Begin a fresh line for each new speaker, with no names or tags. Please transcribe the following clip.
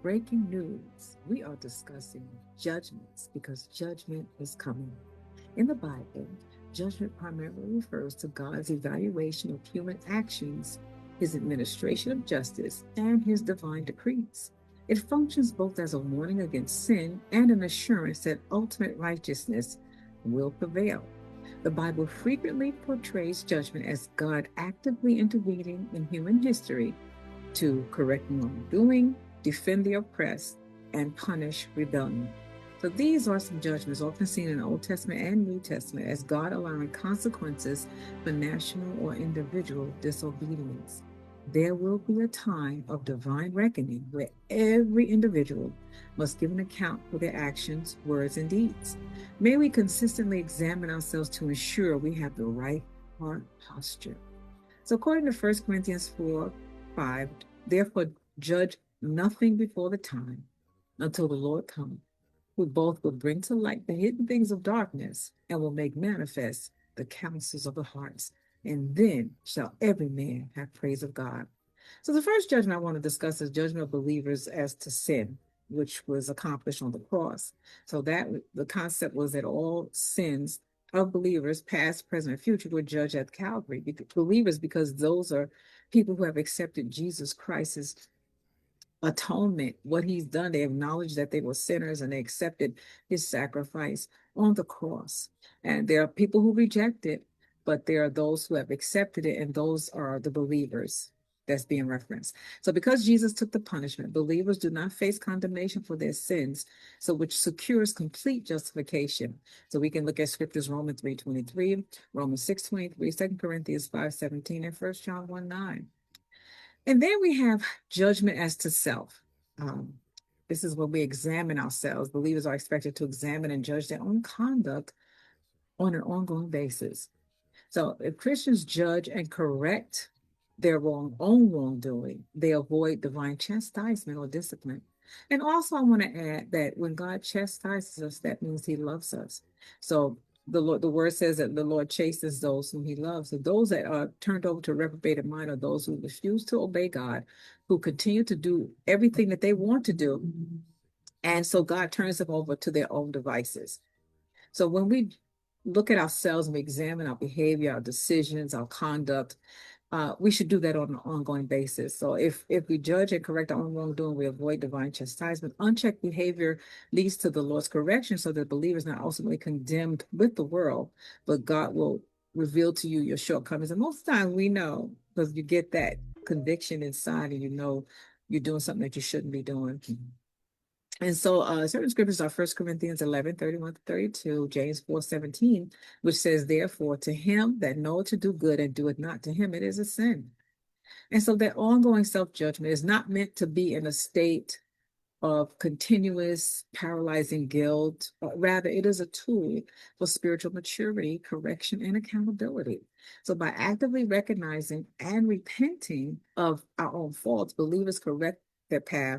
Breaking news. We are discussing judgments because judgment is coming. In the Bible, judgment primarily refers to God's evaluation of human actions, his administration of justice, and his divine decrees. It functions both as a warning against sin and an assurance that ultimate righteousness will prevail. The Bible frequently portrays judgment as God actively intervening in human history to correct wrongdoing, defend the oppressed, and punish rebellion. So these are some judgments often seen in the Old Testament and New Testament as God allowing consequences for national or individual disobedience. There will be a time of divine reckoning where every individual must give an account for their actions, words, and deeds. May we consistently examine ourselves to ensure we have the right heart posture. So, according to 1 Corinthians 4:5, therefore judge nothing before the time until the Lord come, who both will bring to light the hidden things of darkness and will make manifest the counsels of the hearts. And then shall every man have praise of God. So, the first judgment I want to discuss is judgment of believers as to sin, which was accomplished on the cross. So, that the concept was that all sins of believers, past, present, and future, were judged at Calvary. Believers, because those are people who have accepted Jesus Christ's atonement, what he's done. They acknowledged that they were sinners and they accepted his sacrifice on the cross. And there are people who reject it, but there are those who have accepted it, and those are the believers that's being referenced. So because Jesus took the punishment, believers do not face condemnation for their sins, so which secures complete justification. So we can look at scriptures Romans 3:23, Romans 6:23, 2 Corinthians 5:17, and 1 John 1:9. And then we have judgment as to self. Um, this is when we examine ourselves. Believers are expected to examine and judge their own conduct on an ongoing basis. So if Christians judge and correct their own wrongdoing, they avoid divine chastisement or discipline. And also, I want to add that when God chastises us, that means He loves us. So the word says that the Lord chastens those whom He loves. So those that are turned over to a reprobated mind are those who refuse to obey God, who continue to do everything that they want to do, and so God turns them over to their own devices. So when we look at ourselves and we examine our behavior, our decisions, our conduct, we should do that on an ongoing basis. So if we judge and correct our own wrongdoing, we avoid divine chastisement. Unchecked behavior leads to the Lord's correction, so that the believer is not ultimately condemned with the world, but God will reveal to you your shortcomings. And most of the time, we know because you get that conviction inside, and you know you're doing something that you shouldn't be doing. And so certain scriptures are 1 Corinthians 11:31-32, James 4:17, which says, therefore, to him that knoweth to do good and doeth not, to him it is a sin. And so that ongoing self-judgment is not meant to be in a state of continuous paralyzing guilt, but rather it is a tool for spiritual maturity, correction, and accountability. So by actively recognizing and repenting of our own faults, believers correct their paths